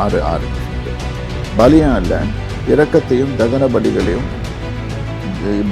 6:6 பலியம் அல்ல இரக்கத்தையும் தகன பலிகளையும்,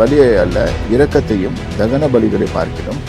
பலியை அல்ல இரக்கத்தையும் தகன பலிகளை பார்க்கிறோம்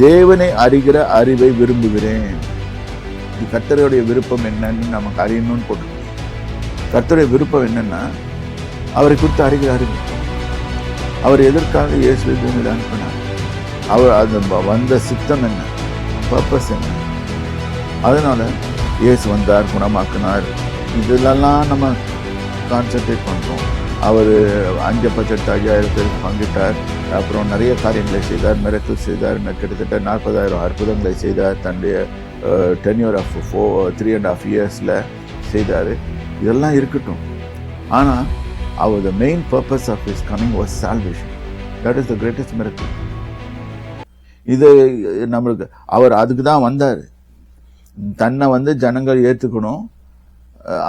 தேவனை அறிகிற அறிவை விரும்புகிறேன். இது கர்த்தருடைய விருப்பம் என்னன்னு நமக்கு அறியணும்னு போட்டு, கர்த்தருடைய விருப்பம் என்னன்னா அவரை குறித்து அறிகிற அறிவு. அவர் எதற்காக இயேசுவை பூமியில் அனுப்பினார், அவர் அது வந்த சித்தம் என்ன, பர்பஸ் என்ன, அதனால இயேசு வந்தார், குணமாக்கினார், இதெல்லாம் நம்ம கான்சென்ட்ரேட் பண்ணுறோம். அவர் 5 பட்சத்து 5000 பேருக்கு பங்கிட்டார், அப்புறம் நிறைய காரியங்களை செய்தார், மிரக்கல் செய்தார், கிட்டத்தட்ட 40,000 அற்புதங்களை செய்தார், தன்னுடைய டென்யூர் ஆஃப் 3.5 இயர்ஸில் செய்தார். இதெல்லாம் இருக்கட்டும், ஆனால் அவர் the main purpose of his coming was salvation. That is the greatest miracle. இது நம்மளுக்கு அவர் அதுக்கு தான் வந்தார். தன்னை ஜனங்கள் ஏற்றுக்கணும்.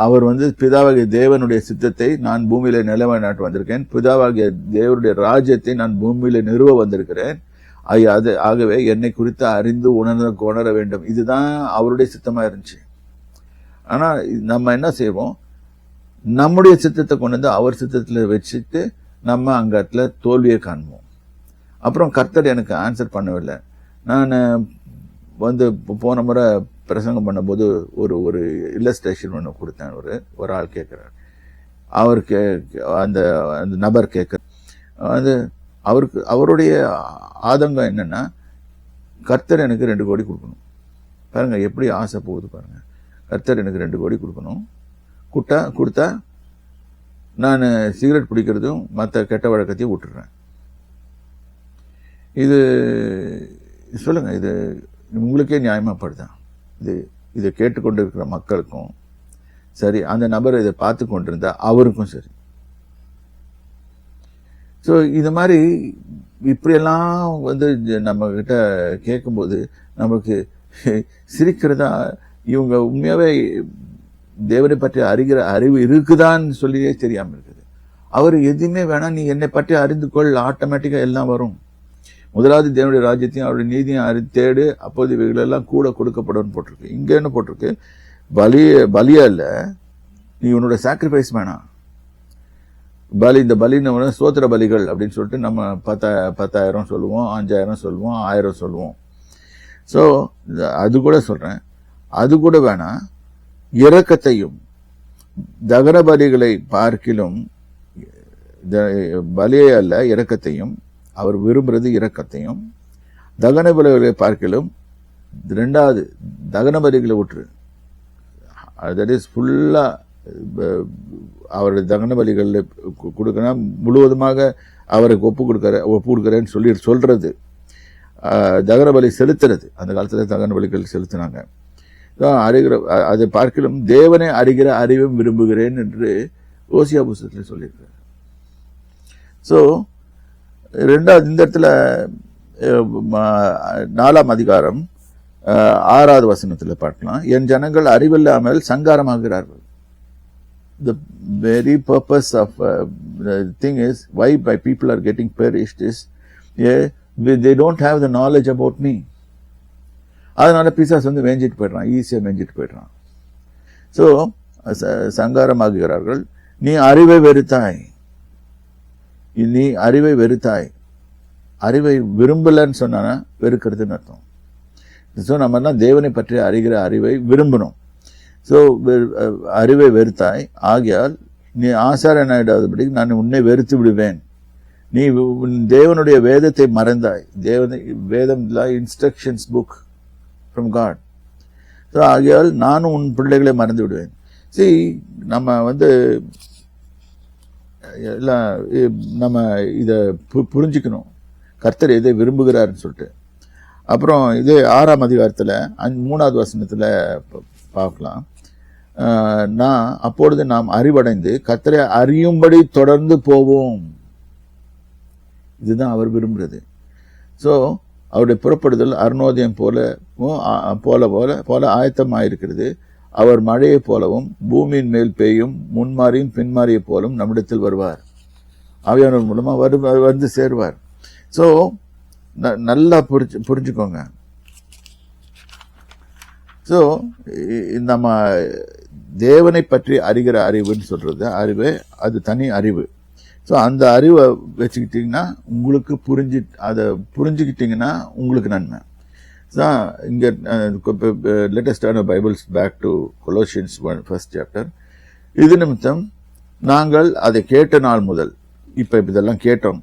அவர் பிதாவாகிய தேவனுடைய சித்தத்தை நான் பூமியில நிலவநாட்டு வந்திருக்கேன், பிதாவாகிய தேவனுடைய ராஜ்யத்தை நான் பூமியில நிறுவ வந்திருக்கிறேன், ஆகவே என்னை குறித்து அறிந்து உணர வேண்டும். இதுதான் அவருடைய சித்தமா இருந்துச்சு. ஆனா நம்ம என்ன செய்வோம், நம்முடைய சித்தத்தை கொண்டு அவர் சித்தத்துல வச்சுட்டு நம்ம அங்கத்துல தோல்வியை காண்போம். அப்புறம் கர்த்தர் எனக்கு ஆன்சர் பண்ணவில்லை. நான் போன முறை பிரசங்கம் பண்ணும்போது ஒரு இல்லஸ்ட்ரேஷன் ஒன்று கொடுத்தேன். ஒரு ஆள் கேட்குறார், அவருக்கு அந்த நபர் கேட்குற அவருடைய ஆதங்கம் என்னன்னா, கர்த்தர் எனக்கு 2 கோடி கொடுக்கணும். பாருங்க எப்படி ஆசை போகுது பாருங்க. கர்த்தர் எனக்கு 2 கோடி கொடுக்கணும், கொடுத்தா நான் சிகரெட் பிடிக்கிறதும் மற்ற கெட்ட வழக்கத்தையும் விட்டுடுறேன். இது சொல்லுங்க, இது உங்களுக்கே நியாயமாப்படுதான்? இதை கேட்டுக்கொண்டு இருக்கிற மக்களுக்கும் சரி, அந்த நபர் இதை பார்த்து கொண்டிருந்தா அவருக்கும் சரி. ஸோ இது மாதிரி இப்படியெல்லாம் நம்ம கிட்ட கேட்கும்போது நமக்கு சிரிக்கிறதா, இவங்க உண்மையாவே தேவனை பற்றி அறிகிற அறிவு இருக்குதான்னு சொல்லியே தெரியாம இருக்குது. அவர் எதுவுமே வேணாம், நீ என்னை பற்றி அறிந்து கொள், ஆட்டோமேட்டிக்கா எல்லாம் வரும். முதலாவது தேவனுடைய ராஜ்யத்தையும் அவருடைய நீதியும் தேடு, அப்போது இவைகளெல்லாம் கூட கொடுக்கப்படும் போட்டிருக்கு. இங்க என்ன போட்டிருக்கு, பலியா இல்ல, நீ உன்னோட சாக்ரிஃபைஸ் வேணாம். இந்த பலின்னு சோத்திர பலிகள் அப்படின்னு சொல்லிட்டு நம்ம 10,000 சொல்லுவோம், 5,000 சொல்லுவோம், 1000 சொல்லுவோம். ஸோ அது கூட சொல்றேன், அது கூட வேணாம். இரக்கத்தையும் தகன பலிகளை பார்க்கிலும், பலியை அல்ல இரக்கத்தையும், அவர் விரும்புறது இரக்கத்தையும், தகன பலிகளை பார்க்கலும். 2வது தகன பலிகளை விட்டுரு, தட் இஸ் ஃபுல்லா அவருடைய தகன பலிகள் கொடுக்கணும், முழுவதுமாக அவருக்கு ஒப்பு கொடுக்கறேன்னு சொல்றது. தகன பலி செலுத்துறது, அந்த காலத்துல தகன பலிகள் செலுத்தினாங்க. அதை பார்க்கலும் தேவனை அறிகிற அறிவும் விரும்புகிறேன் என்று ஓசியா புஸ்தகத்தில் சொல்லியிருக்காரு. ஸோ 2வது இந்த இடத்துல 4ஆம் அதிகாரம் 6வது வசனத்தில் பார்க்கலாம், என் ஜனங்கள் அறிவில்லாமல் சங்காரமாகிறார்கள். The very purpose of the thing is why my people are getting perished is they don't have the knowledge about me. அதனால பிசாஸ் மேஞ்சிட்டு போயிடுறான், ஈஸியா மேஞ்சிட்டு போயிடுறான். ஸோ சங்காரமாகிறார்கள். நீ அறிவை வெறுத்தாய், அறிவை விரும்பலன்னு சொன்னா வெறுக்கிறதுன்னு அர்த்தம். ஸோ நம்ம தேவனை பற்றி அறிகிற அறிவை விரும்பணும். ஸோ அறிவை வெறுத்தாய், ஆகையால் நீ ஆசாரியனாயிடாதபடி நான் உன்னை வெறுத்து விடுவேன். நீ தேவனுடைய வேதத்தை மறந்தாய். வேதம் instructions book from God. So ஆகையால் நானும் உன் பிள்ளைகளை மறந்து விடுவேன். நம்ம எல்லாம் நம்ம இதை புரிஞ்சுக்கணும், கர்த்தர் எதை விரும்புகிறாருன்னு சொல்லிட்டு. அப்புறம் இதே 6ஆம் அதிகாரத்தில் 3வது வசனத்தில் பார்க்கலாம், அப்பொழுது நாம் அறிவடைந்து கர்த்தரை அறியும்படி தொடர்ந்து போவோம். இதுதான் அவர் விரும்புறது. ஸோ அவருடைய புறப்படுதல் அருணோதயம் போல ஆயத்தமாயிருக்கிறது. அவர் மழையை போலவும் பூமியின் மேல் பெய்யும் முன்மாறியும் பின்மாறியை போலும் நம்மிடத்தில் வருவார். ஆவியானவர் மூலமா வந்து சேருவார். ஸோ நல்லா புரிஞ்சுக்கோங்க. ஸோ நம்ம தேவனை பற்றி அறிகிற அறிவுன்னு சொல்றது அறிவு, அது தனி அறிவு. ஸோ அந்த அறிவை வச்சுக்கிட்டீங்கன்னா உங்களுக்கு அதை புரிஞ்சுக்கிட்டீங்கன்னா உங்களுக்கு நன்மை. ஸோ இங்கே லேட்டஸ்ட் ஆன Bibles back to Colossians 1 chapter. இது நிமித்தம் நாங்கள் அதை கேட்ட நாள் முதல் இப்போ இதெல்லாம் கேட்டோம்,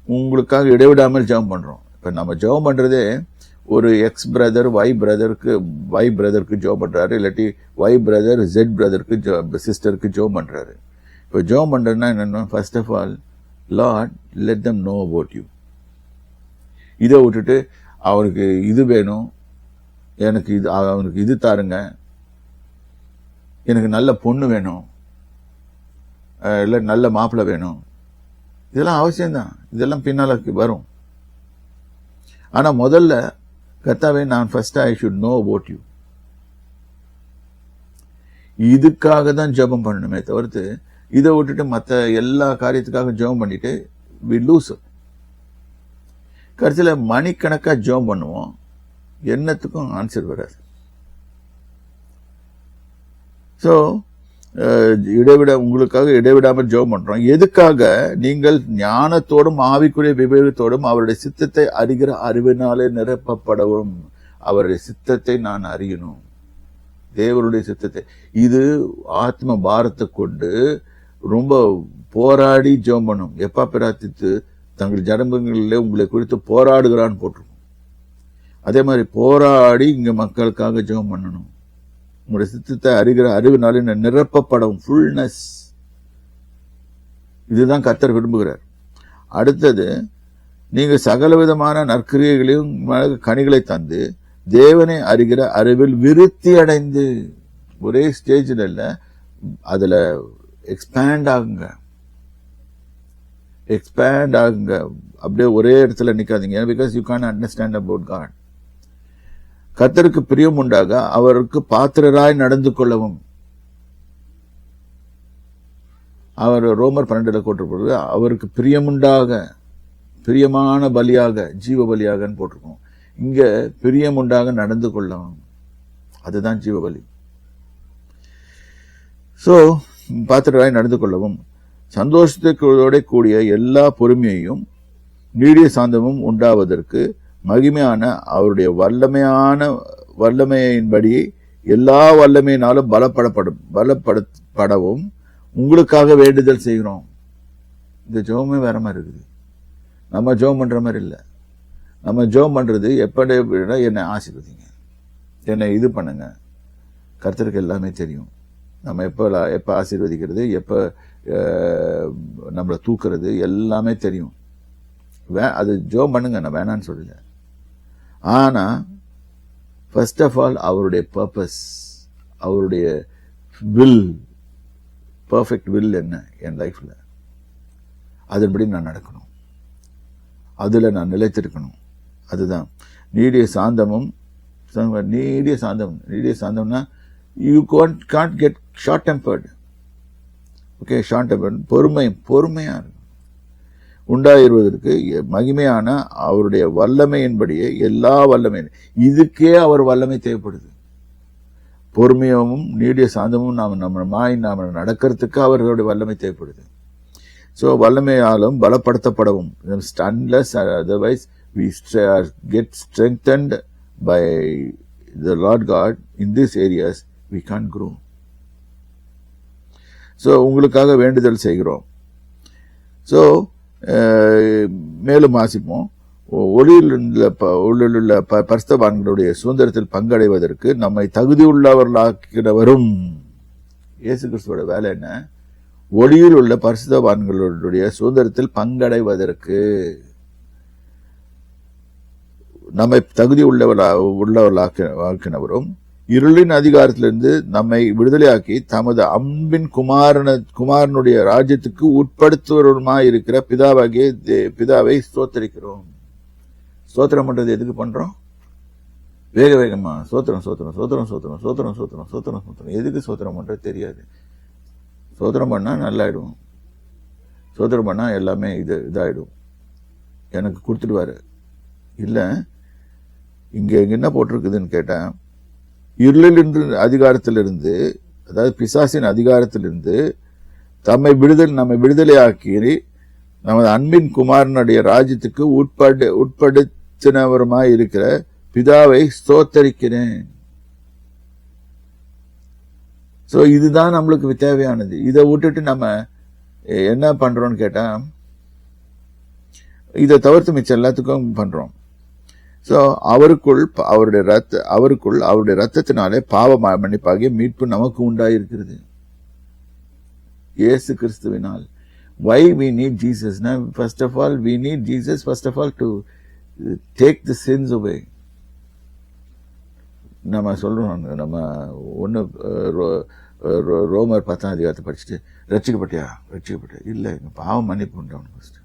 உங்களுக்காக இடைவிடாமல் ஜெபம் பண்றோம். இப்போ நம்ம ஜெபம் பண்றதே ஒரு எக்ஸ் பிரதர் ஒய் பிரதருக்கு ஜெபம் பண்றாரு, இல்லாட்டி ஒய் பிரதர் ஜெட் பிரதருக்கு சிஸ்டருக்கு ஜெபம் பண்றாரு. இப்போ ஜெபம் பண்றதுன்னா என்னன்னா, first of all Lord let them know about you. இதை விட்டுட்டு அவருக்கு இது வேணும், எனக்கு இது, அவனுக்கு இது தாருங்க, எனக்கு நல்ல பொண்ணு வேணும், இல்லை நல்ல மாப்பிள்ளை வேணும், இதெல்லாம் அவசியம்தான், இதெல்லாம் பின்னால வரும். ஆனா முதல்ல கர்த்தாவே நான் first I should know about you. இதுக்காக தான் ஜெபம் பண்ணணுமே தவிர்த்து இதை விட்டுட்டு மற்ற எல்லா காரியத்துக்காக ஜெபம் பண்ணிட்டு வி லூஸ். கடைசியில் மணிக்கணக்கா ஜெபம் பண்ணுவோம், என்னத்துக்கும் ஆன்சர் வராது. ஸோ உங்களுக்காக இடைவிடாமல் ஜெபம் பண்றோம். எதுக்காக? நீங்கள் ஞானத்தோடும் ஆவிக்குரிய விவேகத்தோடும் அவருடைய சித்தத்தை அறிகிற அறிவினாலே நிரப்பப்படவும். அவருடைய சித்தத்தை நான் அறியணும், தேவருடைய சித்தத்தை. இது ஆத்ம பாரத்தை கொண்டு ரொம்ப போராடி ஜெபம் பண்ணும். எப்பா பிரார்த்தித்து தங்கள் ஜனங்களிலே உங்களை குறித்து போராடுகிறான்னு போட்டிருக்கும். அதே மாதிரி போராடி இங்க மக்களுக்காக ஜெபம் பண்ணணும். உங்களுடைய சித்தத்தை அறிகிற அறிவினாலே நிரப்பப்படும், ஃபுல்னஸ். இதுதான் கர்த்தர் விரும்புகிறார். அடுத்தது, நீங்க சகல விதமான நற்கிரியைகளையும் கனிகளை தந்து தேவனை அறிகிற அறிவில் விருத்தி அடைந்து, ஒரே ஸ்டேஜில் இல்ல, அதுல எக்ஸ்பேண்ட் ஆகுங்க, அப்படியே ஒரே இடத்துல நிக்காதீங்க. Because you can understand about God. கர்த்தருக்கு பிரியம் உண்டாக அவருக்கு பாத்திரராய் நடந்து கொள்ளவும். அவர் ரோமர் 12 போட்டிருப்பது அவருக்கு பிரியமுண்டாக, பிரியமான பலியாக, ஜீவ பலியாகன்னு போட்டிருக்கோம். இங்க பிரியமுண்டாக நடந்து கொள்ளவும், அதுதான் ஜீவ பலி. சோ பாத்திரராய் நடந்து கொள்ளவும், சந்தோஷத்தோட கூடிய எல்லா பொறுமையையும் நீடிய சாந்தமும் உண்டாவதற்கு மகிமையான அவருடைய வல்லமையின்படி எல்லா வல்லமையினாலும் பலப்படவும் உங்களுக்காக வேண்டுதல் செய்கிறோம். இந்த ஜெபமே வேற மாதிரி இருக்குது. நம்ம ஜெபம் பண்ற மாதிரி இல்லை. நம்ம ஜெபம் பண்றது எப்படி? என்னை ஆசீர்வதிங்க, என்னை இது பண்ணுங்க. கர்த்தருக்கு எல்லாமே தெரியும். நம்ம எப்ப ஆசீர்வதிக்கிறது, எப்ப நம்மளை தூக்குறது எல்லாமே தெரியும். அது ஜெபம் பண்ணுங்க, நான் வேணான்னு சொல்லல. ஆனா ஃபர்ஸ்ட் ஆஃப் ஆல் அவருடைய பர்பஸ், அவருடைய வில், பர்ஃபெக்ட் வில் என்ன என் லைஃப்ல, அதன்படி நான் நடக்கணும், அதுல நான் நிலைத்திருக்கணும். அதுதான் நீடிய சாந்தமும். நீடிய சாந்தம்னா you can't get short tempered. Okay, short tempered, பொறுமையா இருக்கும். உண்டாயிருவதற்கு மகிமையான அவருடைய வல்லமையின்படியே எல்லா வல்லமை, இதுக்கே அவர் வல்லமை தேவைப்படுது. பொறுமையும் நீடிய சாந்தமும் நாம் நடக்கிறதுக்கு அவர்களுடைய வல்லமை தேவைப்படுது. ஸோ வல்லமையாலும் பலப்படுத்தப்படவும், unless otherwise we get strengthened by the Lord God in these areas, we can't grow. So உங்களுக்காக வேண்டுதல் செய்கிறோம். ஸோ மேலும் வாசிப்போம். ஒளியில் உள்ள பரிசுத்தவான்களுடைய சுதந்திரத்தில் பங்கடைவதற்கு நம்மை தகுதியுள்ளவர்களாக்கிறவரும். இயேசு கிறிஸ்துவோட வேலை என்ன? ஒளியில் உள்ள பரிசுத்தவான்களுடைய சுதந்திரத்தில் பங்கடைவதற்கு நம்மை தகுதி உள்ளவர்களாக்கினவரும், இருளின் அதிகாரத்திலிருந்து நம்மை விடுதலையாக்கி தமது அன்பின் குமாரனுடைய ராஜ்யத்துக்கு உட்படுத்துவருமாய் இருக்கிற பிதாவை ஸ்தோத்திரிக்கிறோம். ஸ்தோத்திரம் பண்றது எதுக்கு பண்றோம்? வேகமா ஸ்தோத்திரம் ஸ்தோத்திரம் ஸ்தோத்திரம் ஸ்தோத்திரம் ஸ்தோத்திரம் ஸ்தோத்திரம் ஸ்தோத்திரம் ஸ்தோத்திரம். எதுக்கு ஸ்தோத்திரம் பண்றது தெரியாது. ஸ்தோத்திரம் பண்ணா நல்லாயிடும். ஸ்தோத்திரம் பண்ணா எல்லாமே இதாயிடும், எனக்கு கொடுத்துடுவாரு. இல்ல, இங்க என்ன போட்டிருக்குதுன்னு கேட்டா, இருளில் அதிகாரத்திலிருந்து அதாவது பிசாசின் அதிகாரத்திலிருந்து நம்மை விடுதலையாக்கி நமது அன்பின் குமாரனுடைய ராஜ்யத்துக்கு உட்படுத்தினவருமாய் இருக்கிற பிதாவை ஸ்தோத்தரிக்கிறேன். சோ இதுதான் நம்மளுக்கு தேவையானது. இதை விட்டுட்டு நம்ம என்ன பண்றோம்னு கேட்டா, இதை தவிர்த்து மிச்சம் எல்லாத்துக்கும் பண்றோம். சோ அவருக்குள் அவருடைய ரத்தத்தினாலே பாவ மன்னிப்பாகிய மீட்பு நமக்கு உண்டாயிருக்கிறது இயேசு கிறிஸ்துவினால். Why we need Jesus? Now, first of all, we need Jesus to take the sins away. நம்ம சொல்றோம், நம்ம ஒன்னு ரோமர் 10 அதிகாரத்தை படிச்சுட்டு ரட்சிக்கப்பட்டியா இல்ல, பாவம் மன்னிப்பு உண்டாகணும்.